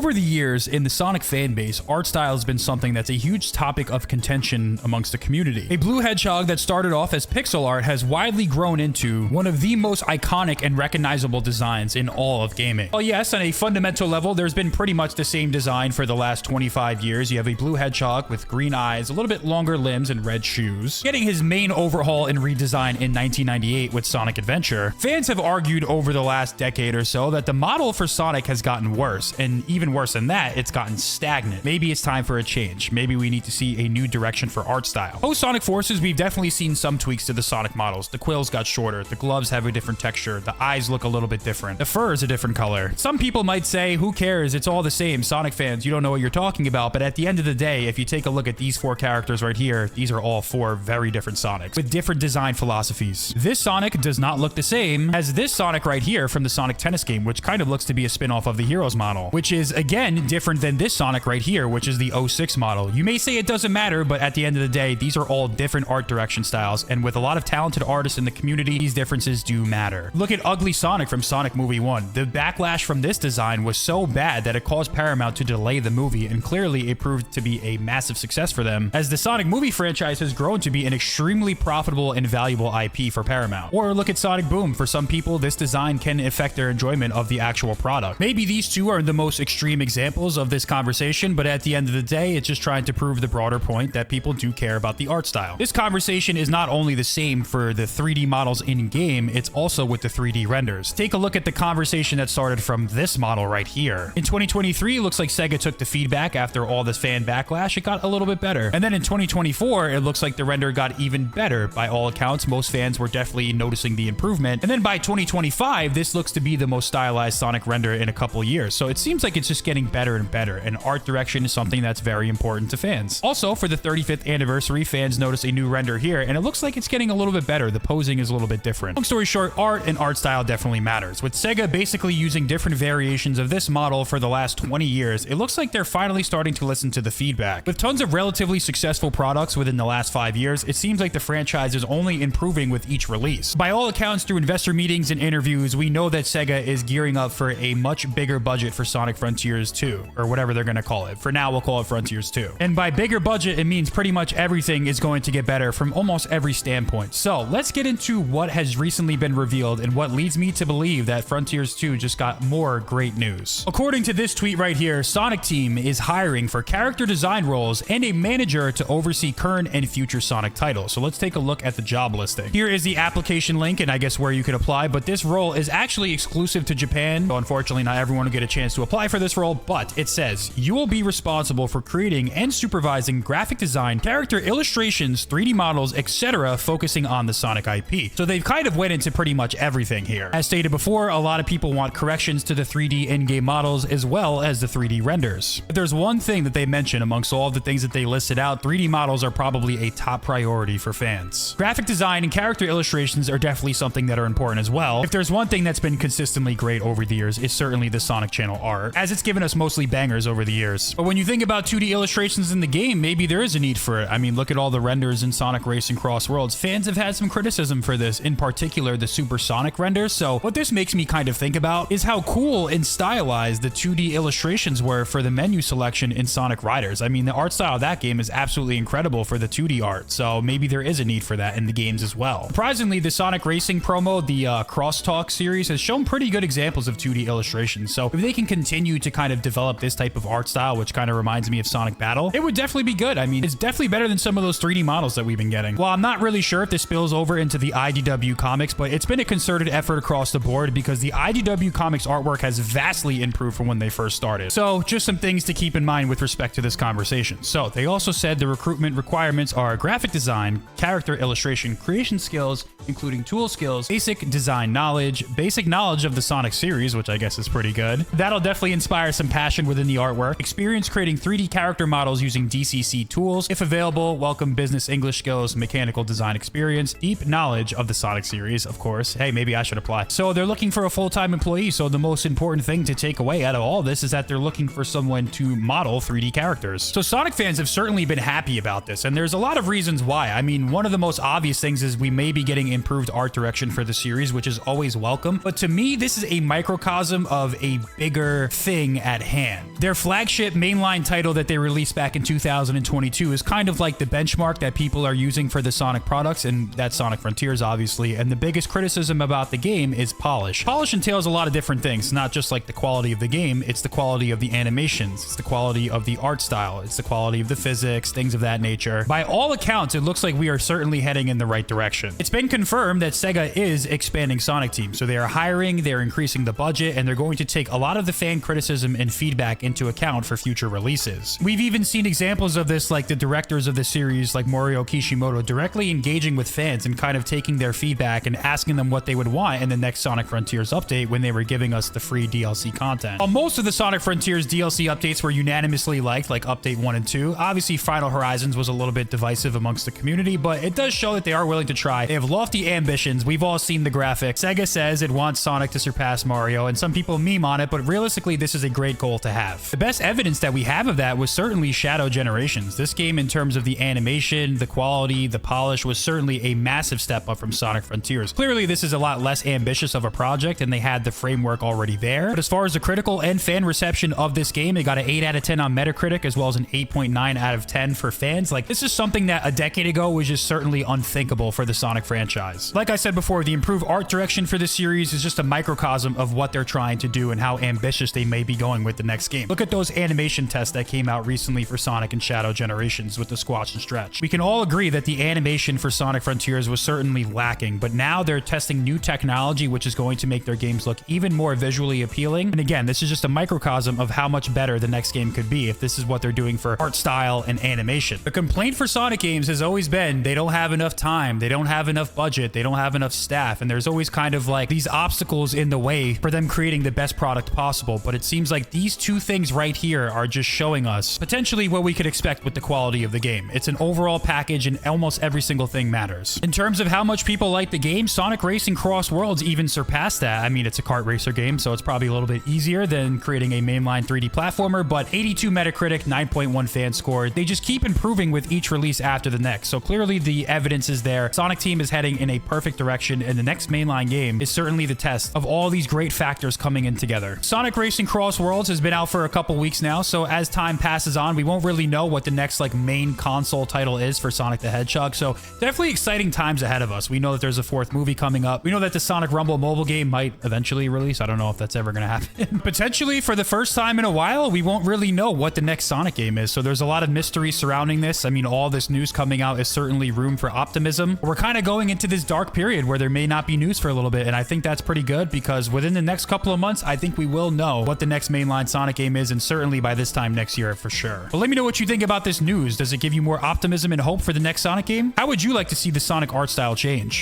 Over the years, in the Sonic fan base, art style has been something that's a huge topic of contention amongst the community. A blue hedgehog that started off as pixel art has widely grown into one of the most iconic and recognizable designs in all of gaming. Well, yes, on a fundamental level, there's been pretty much the same design for the last 25 years. You have a blue hedgehog with green eyes, a little bit longer limbs, and red shoes. Getting his main overhaul and redesign in 1998 with Sonic Adventure, fans have argued over the last decade or so that the model for Sonic has gotten worse, and even worse than that, it's gotten stagnant. Maybe it's time for a change. Maybe we need to see a new direction for art style. Post Sonic Forces, we've definitely seen some tweaks to the Sonic models. The quills got shorter, the gloves have a different texture, the eyes look a little bit different, the fur is a different color. Some people might say, who cares, it's all the same. Sonic fans, you don't know what you're talking about, but at the end of the day, if you take a look at these four characters right here, these are all four very different Sonics with different design philosophies. This Sonic does not look the same as this Sonic right here from the Sonic Tennis game, which kind of looks to be a spin-off of the Heroes model, which is again different than this Sonic right here, which is the 06 model. You may say it doesn't matter, but at the end of the day, these are all different art direction styles, and with a lot of talented artists in the community, these differences do matter. Look at Ugly Sonic from Sonic Movie 1. The backlash from this design was so bad that it caused Paramount to delay the movie, and clearly it proved to be a massive success for them, as the Sonic movie franchise has grown to be an extremely profitable and valuable IP for Paramount. Or look at Sonic Boom. For some people, this design can affect their enjoyment of the actual product. Maybe these two are the most extreme examples of this conversation, but at the end of the day, it's just trying to prove the broader point that people do care about the art style. This conversation is not only the same for the 3D models in-game, it's also with the 3D renders. Take a look at the conversation that started from this model right here. In 2023, it looks like SEGA took the feedback after all this fan backlash. It got a little bit better. And then in 2024, it looks like the render got even better. By all accounts, most fans were definitely noticing the improvement. And then by 2025, this looks to be the most stylized Sonic render in a couple years. So it seems like it's just getting better and better, and art direction is something that's very important to fans. Also, for the 35th anniversary, fans notice a new render here, and it looks like it's getting a little bit better. The posing is a little bit different. Long story short, art and art style definitely matters. With SEGA basically using different variations of this model for the last 20 years, it looks like they're finally starting to listen to the feedback. With tons of relatively successful products within the last 5 years, it seems like the franchise is only improving with each release. By all accounts, through investor meetings and interviews, we know that SEGA is gearing up for a much bigger budget for Sonic Frontiers 2, or whatever they're going to call it. For now, we'll call it Frontiers 2. And by bigger budget, it means pretty much everything is going to get better from almost every standpoint. So let's get into what has recently been revealed and what leads me to believe that Frontiers 2 just got more great news. According to this tweet right here, Sonic Team is hiring for character design roles and a manager to oversee current and future Sonic titles. So let's take a look at the job listing. Here is the application link and I guess where you could apply, but this role is actually exclusive to Japan. So unfortunately, not everyone will get a chance to apply for this role, but it says you will be responsible for creating and supervising graphic design, character illustrations, 3D models, etc., focusing on the Sonic IP. So they've kind of went into pretty much everything here. As stated before, a lot of people want corrections to the 3D in-game models as well as the 3D renders. But there's one thing that they mention amongst all of the things that they listed out: 3D models are probably a top priority for fans. Graphic design and character illustrations are definitely something that are important as well. If there's one thing that's been consistently great over the years, it's certainly the Sonic channel art, as it's given us mostly bangers over the years. But when you think about 2D illustrations in the game, maybe there is a need for it. I mean, look at all the renders in Sonic Racing Cross Worlds. Fans have had some criticism for this, in particular the Super Sonic renders. So what this makes me kind of think about is how cool and stylized the 2D illustrations were for the menu selection in Sonic Riders. I mean, the art style of that game is absolutely incredible for the 2D art, so maybe there is a need for that in the games as well. Surprisingly, the Sonic Racing promo, the Crosstalk series, has shown pretty good examples of 2D illustrations. So if they can continue to kind of develop this type of art style, which kind of reminds me of Sonic Battle, it would definitely be good. I mean, it's definitely better than some of those 3D models that we've been getting. Well, I'm not really sure if this spills over into the IDW comics, but it's been a concerted effort across the board because the IDW comics artwork has vastly improved from when they first started. So just some things to keep in mind with respect to this conversation. So they also said the recruitment requirements are graphic design, character illustration, creation skills, including tool skills, basic design knowledge, basic knowledge of the Sonic series, which I guess is pretty good. That'll definitely inspire some passion within the artwork. Experience creating 3D character models using DCC tools. If available, welcome business English skills, mechanical design experience, deep knowledge of the Sonic series, of course. Hey, maybe I should apply. So they're looking for a full-time employee. So the most important thing to take away out of all this is that they're looking for someone to model 3D characters. So Sonic fans have certainly been happy about this, and there's a lot of reasons why. I mean, one of the most obvious things is we may be getting improved art direction for the series, which is always welcome. But to me, this is a microcosm of a bigger thing thing at hand. Their flagship mainline title that they released back in 2022 is kind of like the benchmark that people are using for the Sonic products, and that's Sonic Frontiers, obviously. And the biggest criticism about the game is polish. Polish entails a lot of different things, not just like the quality of the game, it's the quality of the animations, it's the quality of the art style, it's the quality of the physics, things of that nature. By all accounts, it looks like we are certainly heading in the right direction. It's been confirmed that SEGA is expanding Sonic Team, so they are hiring, they're increasing the budget, and they're going to take a lot of the fan criticism and feedback into account for future releases. We've even seen examples of this, like the directors of the series, like Morio Kishimoto, directly engaging with fans and kind of taking their feedback and asking them what they would want in the next Sonic Frontiers update when they were giving us the free DLC content. While most of the Sonic Frontiers DLC updates were unanimously liked, like Update 1 and 2, obviously Final Horizons was a little bit divisive amongst the community, but it does show that they are willing to try. They have lofty ambitions. We've all seen the graphics. SEGA says it wants Sonic to surpass Mario, and some people meme on it, but realistically, this is a great goal to have. The best evidence that we have of that was certainly Shadow Generations. This game, in terms of the animation, the quality, the polish, was certainly a massive step up from Sonic Frontiers. Clearly, this is a lot less ambitious of a project, and they had the framework already there. But as far as the critical and fan reception of this game, it got an 8 out of 10 on Metacritic, as well as an 8.9 out of 10 for fans. Like, this is something that a decade ago was just certainly unthinkable for the Sonic franchise. Like I said before, the improved art direction for this series is just a microcosm of what they're trying to do and how ambitious they may be going with the next game. Look at those animation tests that came out recently for Sonic and Shadow Generations with the squash and stretch. We can all agree that the animation for Sonic Frontiers was certainly lacking, but now they're testing new technology which is going to make their games look even more visually appealing. And again, this is just a microcosm of how much better the next game could be if this is what they're doing for art style and animation. The complaint for Sonic games has always been they don't have enough time, they don't have enough budget, they don't have enough staff, and there's always kind of like these obstacles in the way for them creating the best product possible. But it seems like these two things right here are just showing us potentially what we could expect with the quality of the game. It's an overall package and almost every single thing matters. In terms of how much people like the game, Sonic Racing Cross Worlds even surpassed that. I mean, it's a kart racer game, so it's probably a little bit easier than creating a mainline 3D platformer, but 82 Metacritic, 9.1 fan score. They just keep improving with each release after the next. So clearly the evidence is there. Sonic Team is heading in a perfect direction, and the next mainline game is certainly the test of all these great factors coming in together. Sonic Racing Cross Worlds has been out for a couple weeks now, so as time passes on, we won't really know what the next like main console title is for Sonic the Hedgehog. So definitely exciting times ahead of us. We know that there's a 4th movie coming up. We know that the Sonic Rumble mobile game might eventually release. I don't know if that's ever going to happen. Potentially for the first time in a while, we won't really know what the next Sonic game is. So there's a lot of mystery surrounding this. I mean, all this news coming out is certainly room for optimism. We're kind of going into this dark period where there may not be news for a little bit, and I think that's pretty good because within the next couple of months, I think we will know what the next mainline Sonic game is, and certainly by this time next year for sure. But let me know what you think about this news. Does it give you more optimism and hope for the next Sonic game? How would you like to see the Sonic art style change?